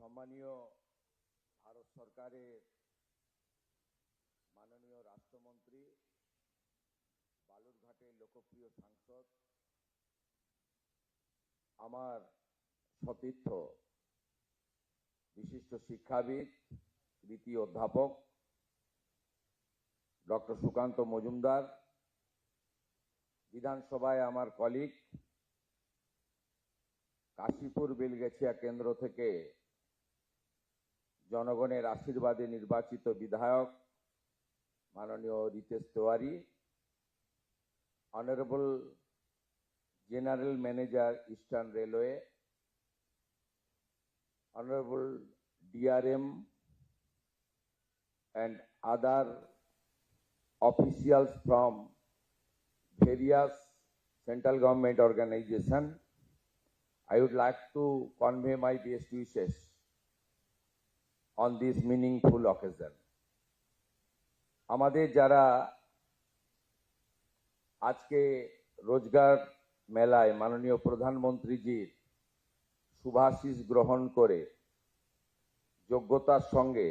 সম্মানীয় ভারত সরকারের মাননীয় রাষ্ট্রমন্ত্রী, বালুরঘাটের লোকপ্রিয় সাংসদ, আমার সতীর্থ বিশিষ্ট শিক্ষাবিদ, কৃতি অধ্যাপক ডক্টর সুকান্ত মজুমদার, বিধানসভায় আমার কলিগ, কাশীপুর বেলগেছিয়া কেন্দ্র থেকে জনগণের আশীর্বাদে নির্বাচিত বিধায়ক মাননীয় Ritesh Tewari, honourable general manager eastern railway, honorable DRM and other officials from various central government organizations, I would like to convey my best wishes on this meaningful occasion. আমাদের যারা আজকে রোজগার মেলায় মাননীয় প্রধানমন্ত্রীজির শুভাশিস গ্রহণ করে যোগ্যতার সঙ্গে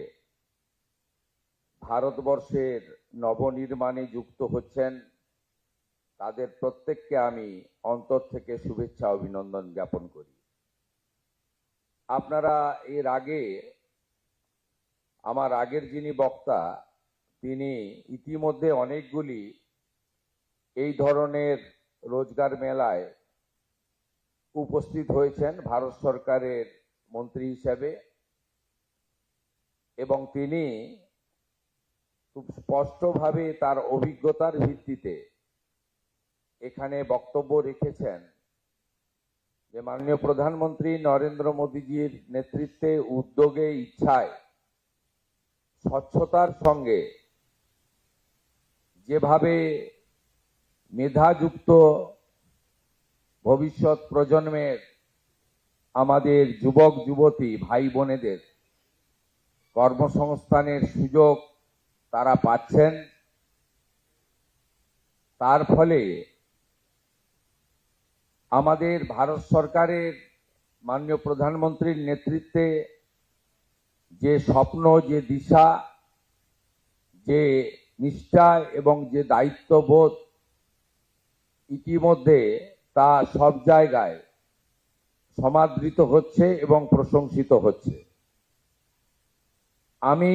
ভারতবর্ষের নবনির্মাণে যুক্ত হচ্ছেন, তাদের প্রত্যেককে আমি অন্তর থেকে শুভেচ্ছা অভিনন্দন জ্ঞাপন করি। আপনারা এর আগে আমার আগের যিনি বক্তা, তিনি ইতিমধ্যে অনেকগুলি এই ধরনের রোজগার মেলায় উপস্থিত হয়েছেন ভারত সরকারের মন্ত্রী হিসেবে, এবং তিনি খুব স্পষ্টভাবে তার অভিজ্ঞতার ভিত্তিতে এখানে বক্তব্য রেখেছেন যে মাননীয় প্রধানমন্ত্রী নরেন্দ্র মোদীজির নেতৃত্বে, উদ্যোগে, ইচ্ছায় স্বচ্ছতার সঙ্গে যেভাবে মেধাযুক্ত ভবিষ্যৎ প্রজন্মের আমাদের যুবক যুবতী ভাই বোনেদের কর্মসংস্থানের সুযোগ তারা পাচ্ছেন, তার ফলে আমাদের ভারত সরকারের মাননীয় প্রধানমন্ত্রীর নেতৃত্বে যে স্বপ্ন, যে দিশা, যে নিষ্ঠা এবং যে দায়িত্ববোধ ইতিমধ্যে তা সব জায়গায় সমাদৃত হচ্ছে এবং প্রশংসিত হচ্ছে। আমি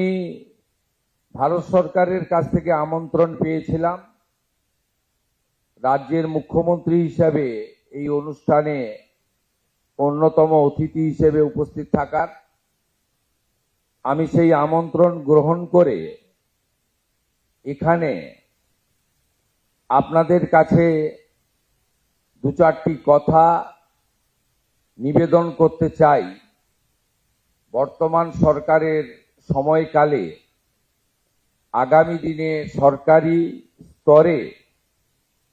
ভারত সরকারের কাছ থেকে আমন্ত্রণ পেয়েছিলাম রাজ্যের মুখ্যমন্ত্রী হিসেবে এই অনুষ্ঠানে অন্যতম অতিথি হিসেবে উপস্থিত থাকার। আমি সেই আমন্ত্রণ গ্রহণ করে এখানে আপনাদের কাছে দু চারটি কথা নিবেদন করতে চাই। বর্তমান সরকারের সময়কালে আগামী দিনে সরকারি স্তরে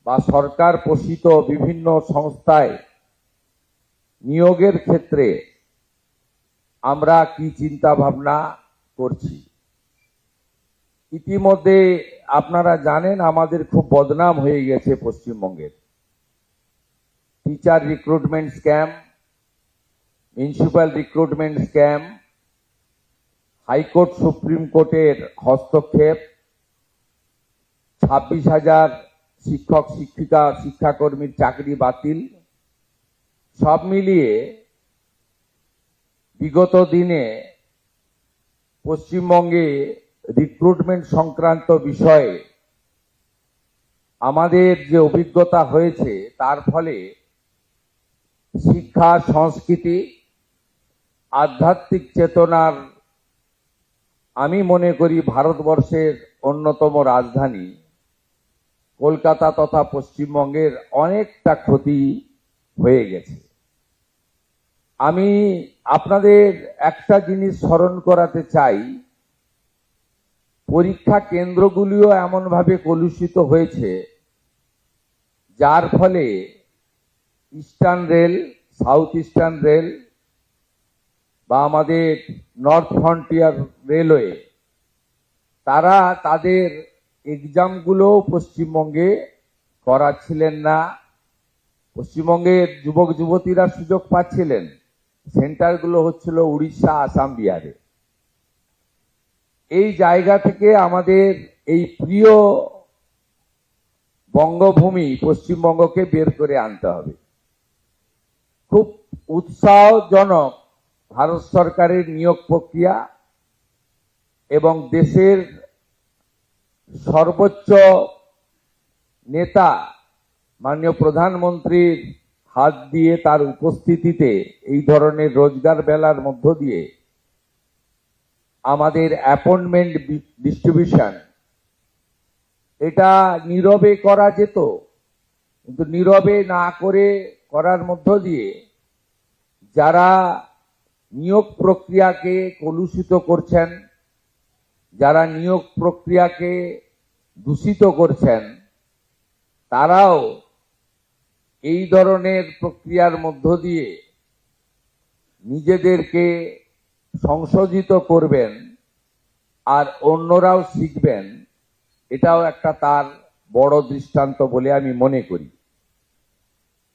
বা সরকার পোষিত বিভিন্ন সংস্থায় নিয়োগের ক্ষেত্রে আমরা কি চিন্তা ভাবনা করছি। ইতিমধ্যে আপনারা জানেন আমাদের খুব বদনাম হয়ে গেছে পশ্চিমবঙ্গের। Teacher recruitment scam, municipal recruitment scam, high court supreme কোর্টের হস্তক্ষেপ, 26,000 শিক্ষক শিক্ষিকা শিক্ষাকর্মীর চাকরি বাতিল, সব মিলিয়ে বিগত দিনে পশ্চিমবঙ্গে রিক্রুটমেন্ট সংক্রান্ত বিষয়ে আমাদের যে অভিজ্ঞতা হয়েছে, তার ফলে শিক্ষা, সংস্কৃতি, আধ্যাত্মিক চেতনার আমি মনে করি ভারতবর্ষের অন্যতম রাজধানী কলকাতা তথা পশ্চিমবঙ্গের অনেকটা ক্ষতি হয়ে গেছে। আমি আপনাদের একটা জিনিস স্মরণ করাতে চাই, পরীক্ষা কেন্দ্রগুলিও এমনভাবে কলুষিত হয়েছে যার ফলে eastern rail, south eastern rail বা আমাদের নর্থ ফ্রন্টিয়ার রেলওয়ে, তারা তাদের এক্সামগুলো পশ্চিমবঙ্গে করাচ্ছিলেন না। পশ্চিমবঙ্গের যুবক যুবতীরা সুযোগ পাচ্ছিলেন, সেন্টারগুলো হচ্ছিল উড়িষ্যা, আসাম, বিহারে। এই জায়গা থেকে আমাদের এই প্রিয় বঙ্গভূমি পশ্চিমবঙ্গকে বের করে আনতে হবে। খুব উৎসাহজনক ভারত সরকারের নিয়োগ প্রক্রিয়া এবং দেশের সর্বোচ্চ নেতা মাননীয় প্রধানমন্ত্রীর হাত দিয়ে তার উপস্থিতিতে এই ধরনের রোজগার মেলার মধ্য দিয়ে আমাদের অ্যাপয়েন্টমেন্ট ডিস্ট্রিবিউশন, এটা নীরবে করা যেত, কিন্তু নীরবে না করে করার মধ্য দিয়ে যারা নিয়োগ প্রক্রিয়াকে কলুষিত করছেন, যারা নিয়োগ প্রক্রিয়াকে দূষিত করছেন, তারাও এই ধরনের প্রক্রিয়ার মধ্য দিয়ে নিজেদেরকে সংশোধিত করবেন আর অন্যরাও শিখবেন। এটাও একটা তার বড় দৃষ্টান্ত বলে আমি মনে করি।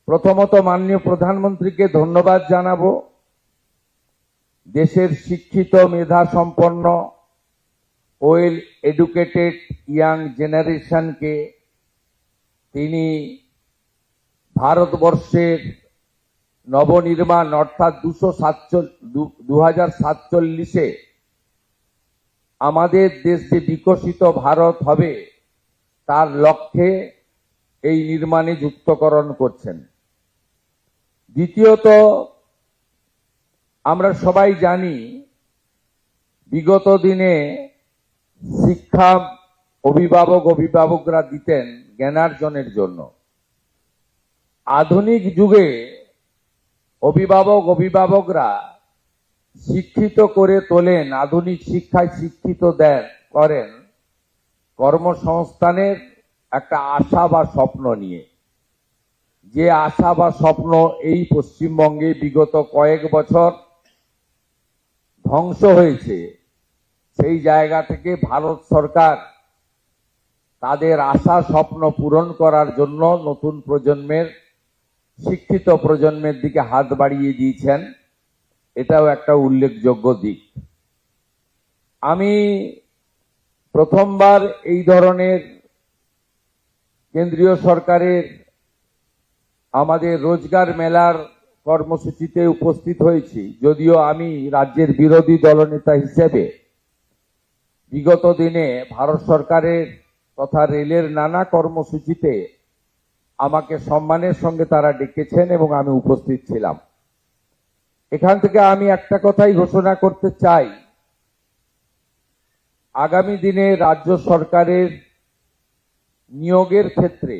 প্রথমত মাননীয় প্রধানমন্ত্রীকে ধন্যবাদ জানাবো। দেশের শিক্ষিত, মেধা সম্পন্ন, ওয়েল এডুকেটেড ইয়াং জেনারেশনকে তিনি ভারতবর্ষের নবনির্মাণ অর্থাৎ 2047 আমাদের দেশ যে বিকশিত ভারত হবে তার লক্ষ্যে এই নির্মাণে যুক্তকরণ করছেন। দ্বিতীয়ত, আমরা সবাই জানি বিগত দিনে শিক্ষা অভিভাবকরা দিতেন জ্ঞানার্জনের জন্য। আধুনিক যুগে অভিভাবকরা শিক্ষিত করে তোলেন, আধুনিক শিক্ষায় শিক্ষিত করেন কর্মসংস্থানের একটা আশা বা স্বপ্ন নিয়ে। যে আশা বা স্বপ্ন এই পশ্চিমবঙ্গে বিগত কয়েক বছর ধ্বংস হয়েছে, সেই জায়গা থেকে ভারত সরকার তাদের আশা স্বপ্ন পূরণ করার জন্য নতুন প্রজন্মের, শিক্ষিত প্রজন্মের দিকে হাত বাড়িয়ে দিয়েছেন। এটাও একটা উল্লেখযোগ্য দিক। আমি প্রথমবার এই ধরনের কেন্দ্রীয় সরকারের আমাদের রোজগার মেলার কর্মসূচিতে উপস্থিত হয়েছি, যদিও আমি রাজ্যের বিরোধী দলনেতা হিসেবে বিগত দিনে ভারত সরকারের তথা রেলের নানা কর্মসূচিতে আমাকে সম্মানের সঙ্গে তারা ডেকেছেন এবং আমি উপস্থিত ছিলাম। এখান থেকে আমি একটা কথাই ঘোষণা করতে চাই, আগামী দিনে রাজ্য সরকারের নিয়োগের ক্ষেত্রে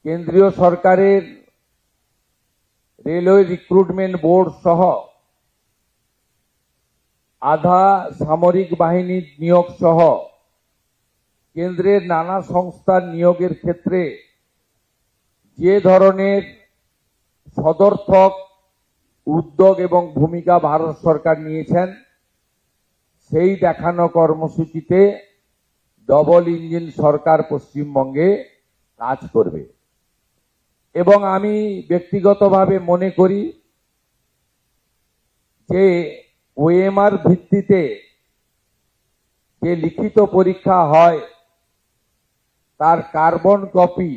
কেন্দ্রীয় সরকারের রেলওয়ে রিক্রুটমেন্ট বোর্ড সহ আধা সামরিক বাহিনীর নিয়োগ সহ কেন্দ্রের নানা সংস্থার নিয়োগের ক্ষেত্রে যে ধরনের সদর্থক উদ্যোগ এবং ভূমিকা ভারত সরকার নিয়েছেন, সেই দেখানো কর্মসূচিতে ডবল ইঞ্জিন সরকার পশ্চিমবঙ্গে কাজ করবে। এবং আমি ব্যক্তিগতভাবে মনে করি যে ওএমআর ভিত্তিতে যে লিখিত পরীক্ষা হয় তার কার্বন কপি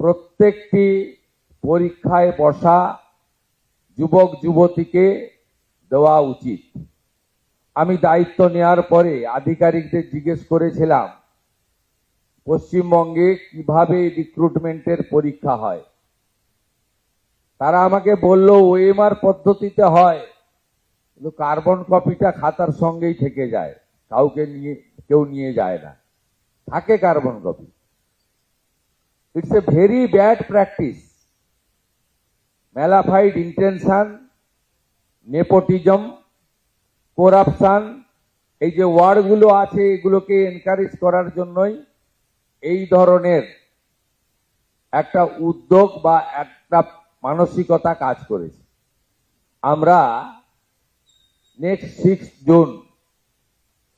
প্রত্যেকটি পরীক্ষায় বসা যুবক যুবতীকে দেওয়া উচিত। আমি দায়িত্ব নেওয়ার পরে আধিকারিকদের জিজ্ঞেস করেছিলাম পশ্চিমবঙ্গে কিভাবে রিক্রুটমেন্টের পরীক্ষা হয়। তারা আমাকে বলল ওএমআর পদ্ধতিতে হয়, কিন্তু কার্বন কপিটা খাতার সঙ্গেই থেকে যায়, কেউ নিয়ে যায় না, থাকে carbon copy. It's a very bad practice. Mala fide intention, nepotism, corruption, এই যে ওয়ার্ডগুলো আছে এগুলোকে এনকারেজ করার জন্যই এই ধরনের একটা উদ্যোগ বা একটা মানসিকতা কাজ করেছে। আমরা next 6 June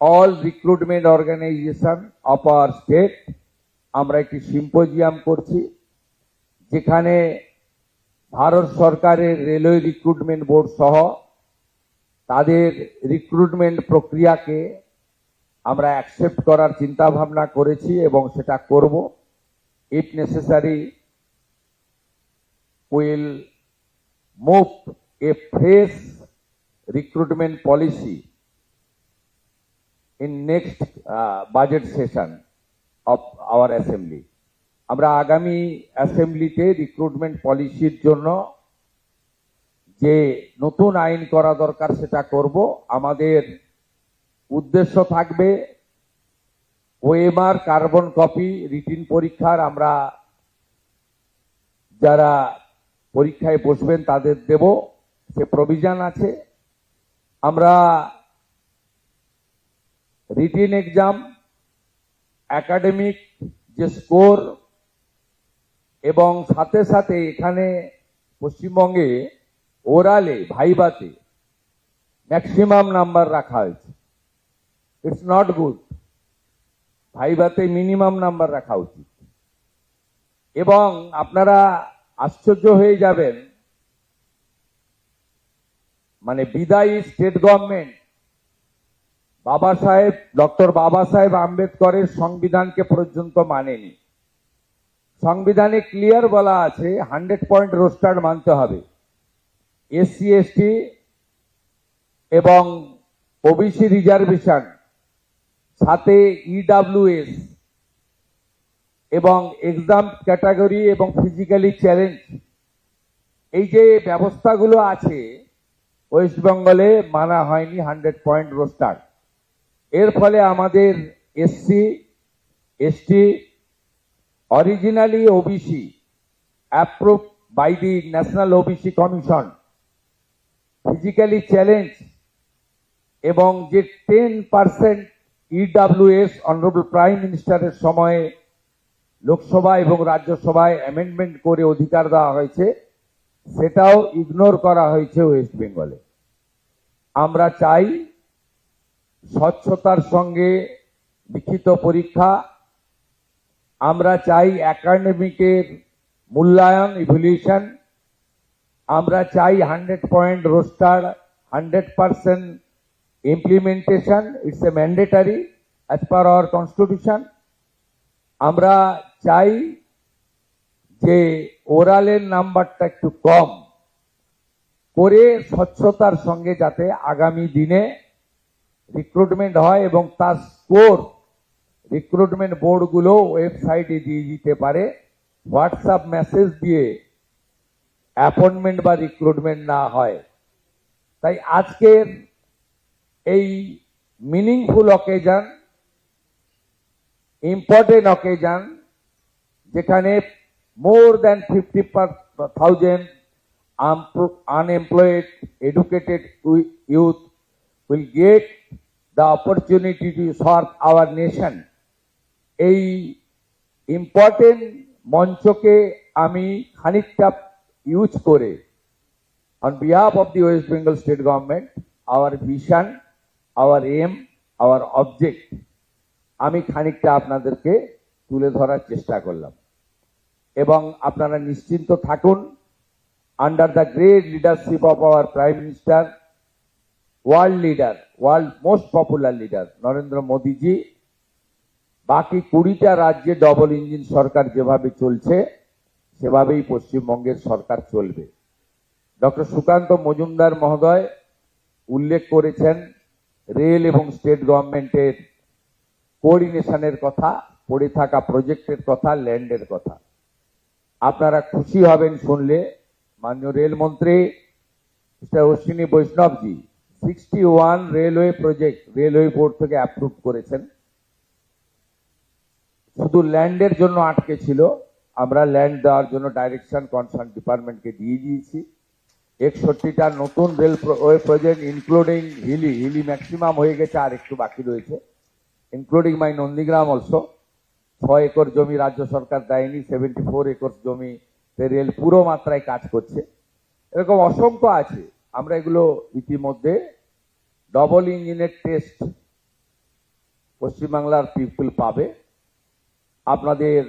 all recruitment organisation of our state আমরা একটি সিম্পোজিয়াম করছি, যেখানে ভারত সরকারের রেলওয়ে রিক্রুটমেন্ট বোর্ড সহ তাদের রিক্রুটমেন্ট প্রক্রিয়াকে আমরা অ্যাকসেপ্ট করার চিন্তা ভাবনা করেছি এবং সেটা করব। If necessary will move A fresh recruitment policy in next budget session of our assembly. আমরা আগামী অ্যাসেম্বলিতে রিক্রুটমেন্ট পলিসির জন্য যে নতুন আইন করা দরকার সেটা করব। আমাদের উদ্দেশ্য থাকবে ওএমআর কার্বন কপি রিটিন পরীক্ষার আমরা যারা পরীক্ষায় বসবেন তাদের দেব, সে প্রভিশন আছে। আমরা রিটিন এক্সাম, একাডেমিক যে স্কোর এবং সাথে সাথে এখানে পশ্চিমবঙ্গে ওরালে ভাইভাতে ম্যাক্সিমাম নাম্বার রাখা হয়েছে। It's not good. ভাইভাতে মিনিমাম নাম্বার রাখা উচিত। এবং আপনারা আশ্চর্য হয়ে যাবেন, মানে বিদায়ী স্টেট গভর্নমেন্ট ডক্টর বাবা সাহেব আম্বেদকরের সংবিধানকে পর্যন্ত মানেনি। সংবিধানে ক্লিয়ার বলা আছে 100 পয়েন্ট রোস্টার মানতে হবে। এসসি এসটি এবং ওবিসি রিজার্ভেশন, সাথে ইডব্লিউএস এবং এক্সাম ক্যাটাগরি এবং ফিজিক্যালি চ্যালেঞ্জ, এই যে ব্যবস্থাগুলো আছে ওয়েস্ট বেঙ্গলে মানা হয়নি 100 পয়েন্ট রোস্টার। এর ফলে আমাদের SC ST originally OBC approve by the national OBC commission, physically challenge এবং যে 10% ইডব্লিউএস অনারেবল প্রাইম মিনিস্টারের সময়ে লোকসভা এবং রাজ্যসভায় অ্যামেন্ডমেন্ট করে অধিকার দেওয়া হয়েছে, সেটাও ইগনোর করা হয়েছে ওয়েস্ট বেঙ্গলে। আমরা চাই স্বচ্ছতার সঙ্গে লিখিত পরীক্ষা, আমরা চাই একাডেমিকের মূল্যায়ন ইভ্যালুয়েশন, আমরা চাই 100 point roaster, 100% implementation, it's a mandatory as per hour constitution. আমরা চাই যে ওরালের নাম্বারটা একটু কম করে স্বচ্ছতার সঙ্গে যাতে আগামী দিনে রিক্রুটমেন্ট হয় এবং তার স্কোর রিক্রুটমেন্ট বোর্ডগুলো ওয়েবসাইটে দিয়ে দিতে পারে, হোয়াটসঅ্যাপ মেসেজ দিয়ে অ্যাপয়েন্টমেন্ট বা রিক্রুটমেন্ট না হয়। তাই আজকের এই মিনিংফুল অকেশন, ইম্পর্টেন্ট অকেশন, যেখানে more than 50,000 unemployed educated youth will get the opportunity to serve our nation, এই ইম্পর্টেন্ট মঞ্চকে আমি খানিকটা ইউজ করে on behalf of the West Bengal State Government, our vision, our aim, our object, আমি খানিকটা আপনাদেরকে তুলে ধরার চেষ্টা করলাম। এবং আপনারা নিশ্চিন্ত থাকুন, under the great leadership of our prime minister, world leader, world most popular leader Narendra Modiji, বাকি 20টা রাজ্যে ডবল ইঞ্জিন সরকার যেভাবে চলছে সেভাবেই পশ্চিমবঙ্গের সরকার চলবে। ডক্টর সুকান্ত মজুমদার মহোদয় উল্লেখ করেছেন রেল এবং স্টেট গভর্নমেন্টের কোঅর্ডিনেশনের কথা, পড়ে থাকা প্রজেক্টের কথা, ল্যান্ডের কথা। আপনারা খুশি হবেন শুনলে, মাননীয় রেলমন্ত্রী mister Ashwini Vaishnavji 61 railway project railway board থেকে অ্যাপ্রুভ করেছেন। শুধু ল্যান্ডের জন্য আটকে ছিল, আমরা ল্যান্ড দেওয়ার জন্য ডাইরেকশন কনসার্ন ডিপার্টমেন্টকে দিয়ে দিয়েছি। 61টা নতুন railway project including Hili maximum হয়ে গেছে, আর একটু বাকি রয়েছে, including my Nandigram also. 6 acre জমি রাজ্য সরকার দেয়নি, 74 একর জমি রেল পুরো মাত্রায় কাজ করছে। এরকম অসংখ্য আছে। আমরা এগুলো ইতিমধ্যে ডবল ইঞ্জিনের টেস্ট পশ্চিমবাংলার পিপল পাবে। আপনাদের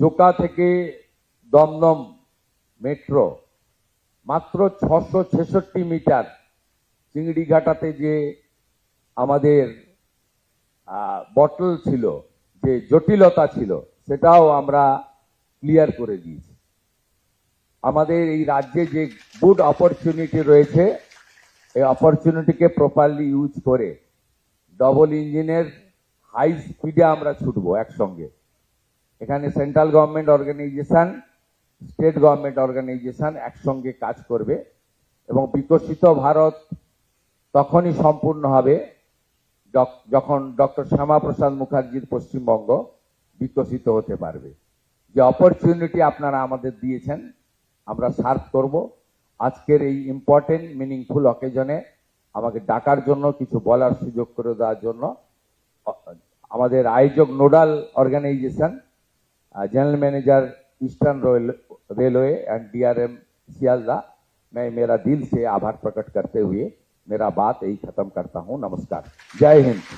জোকা থেকে দমদম মেট্রো মাত্র 666 মিটার চিংড়িঘাটাতে যে আমাদের বটল ছিল, যে জটিলতা ছিল, সেটাও আমরা ক্লিয়ার করে দিয়েছি। আমাদের এই রাজ্যে যে গুড অপরচুনিটি রয়েছে, এই অপরচুনিটিকে প্রপারলি ইউজ করে ডবল ইঞ্জিনের হাই স্পিডে আমরা ছুটবো একসঙ্গে। এখানে central government organisation, state government organisation একসঙ্গে কাজ করবে এবং বিকশিত ভারত তখনই সম্পূর্ণ হবে যখন ডক্টর শ্যামাপ্রসাদ মুখার্জির পশ্চিমবঙ্গ বিকশিত হতে পারবে। যে অপরচুনিটি আপনারা আমাদের দিয়েছেন, আমরা সার্ভ করব। আজকের এই ইম্পর্টেন্ট মিনিংফুল অকেজনে আমাকে ডাকার জন্য, কিছু বলার সুযোগ করে দেওয়ার জন্য আমাদের আয়োজক nodal organisation, general manager eastern railway and DRM Sealdah, मैं मेरा दिल से आभार प्रकट करते हुए मेरा बात यही खत्म करता हूं। नमस्कार, जय हिंद।